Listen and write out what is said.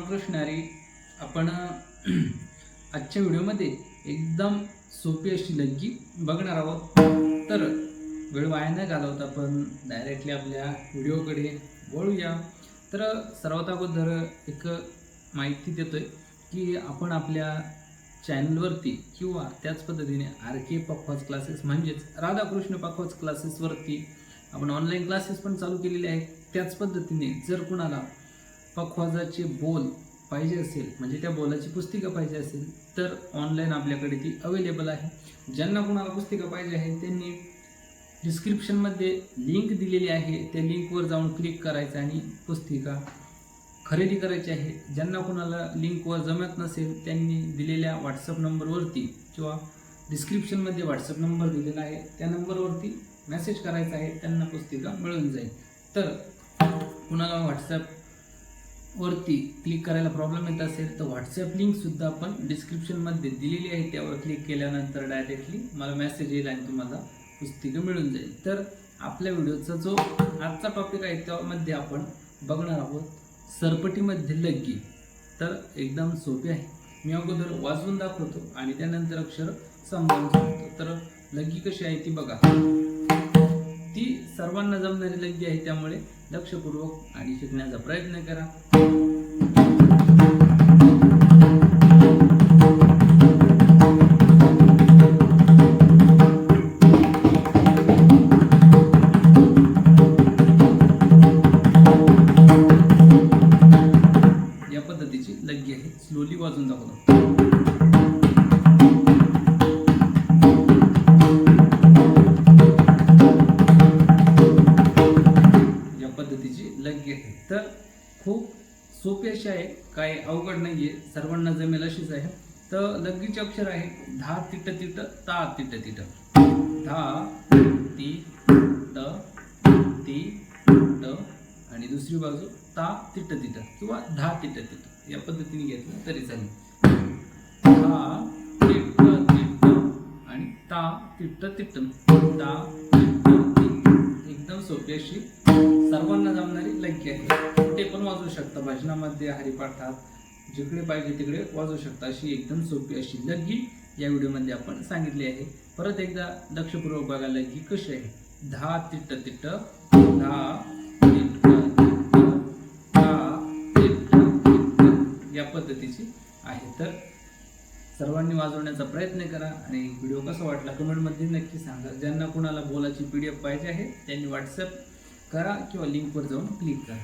रामकृष्ण हरी. आपण आजच्या व्हिडिओमध्ये एकदम सोपी अशी लग्गी बघणार आहोत. तर वेळ वाया न घालवता आपण डायरेक्टली आपल्या व्हिडिओकडे वळूया. तर सर्वात अगोदर एक माहिती देतोय की आपण आपल्या चॅनलवरती किंवा त्याच पद्धतीने RK पखवाज क्लासेस म्हणजेच राधाकृष्ण पखवाज क्लासेसवरती आपण ऑनलाईन क्लासेस पण चालू केलेले आहेत. त्याच पद्धतीने जर कुणाला पखवाजाचे बोल पाहिजे असेल म्हणजे त्या बोलाची पुस्तिका पाहिजे असेल तर ऑनलाईन आपल्याकडे ती अवेलेबल आहे. ज्यांना कुणाला पुस्तिका पाहिजे आहे त्यांनी डिस्क्रिप्शनमध्ये लिंक दिलेली आहे, त्या लिंकवर जाऊन क्लिक करायचं आणि पुस्तिका खरेदी करायची आहे. ज्यांना कुणाला लिंकवर जमत नसेल त्यांनी दिलेल्या व्हॉट्सअप नंबरवरती किंवा डिस्क्रिप्शनमध्ये व्हॉट्सअप नंबर दिलेला आहे त्या नंबरवरती मेसेज करायचा आहे, त्यांना पुस्तिका मिळून जाईल. तर कुणाला व्हॉट्सॲपवरती क्लिक करायला प्रॉब्लेम येत असेल तर व्हॉट्सॲप लिंकसुद्धा आपण डिस्क्रिप्शनमध्ये दिलेली आहे, त्यावर क्लिक केल्यानंतर डायरेक्टली मला मेसेज येईल आणि तुम्हाला पुस्तिका मिळून जाईल. तर आपल्या व्हिडिओचा जो आजचा टॉपिक आहे त्यामध्ये आपण बघणार आहोत सरपटीमध्ये लग्गी. तर एकदम सोपी आहे. मी अगोदर वाजवून दाखवतो आणि त्यानंतर अक्षर समजावून सांगतो. तर लग्गी कशी आहे ती बघा. ती सर्वांना जमणारी लग्गी आहे, त्यामुळे लक्षपूर्वक आणि शिकण्याचा प्रयत्न करा. या पद्धतीची लग्गी आहे. स्लोली वाजवून दाखवतो. लग्गी आहे. तर खूप सोपी अशी आहे, काही अवघड नाहीये, सर्वांना जमेल अशीच आहे. तर लग्गीचे अक्षर आहे धा तिट तिट ता तिट तिट. धा ती त ती ट आणि दुसरी बाजू ता तिट तिट किंवा धा तिट तिट या पद्धतीने घेतलं तरी चालेल. धा तिट तिट आणि ता तिट तिट ता एकदम सोपी अशी सर्वांना जमणारी लग्गी आहे. कुठे पण वाजवू शकता, भजनामध्ये, हरिपाठात, जिकडे पाहिजे तिकडे वाजवू शकता. अशी एकदम सोपी अशी लग्गी या व्हिडिओमध्ये आपण सांगितली आहे. परत एकदा लक्षपूर्वक बघा लग्गी कशी आहे. धा तिट तिट धा तिट तिट धा तिट तिट या पद्धतीची आहे. तर सर्वांनी वाजवण्याचा प्रयत्न करा आणि व्हिडिओ कसा वाटला कमेंटमध्ये नक्की सांगा. ज्यांना कुणाला बोलाची PDF पाहिजे आहे त्यांनी व्हॉट्सअप करा किंवा लिंकवर जाऊन क्लिक करा.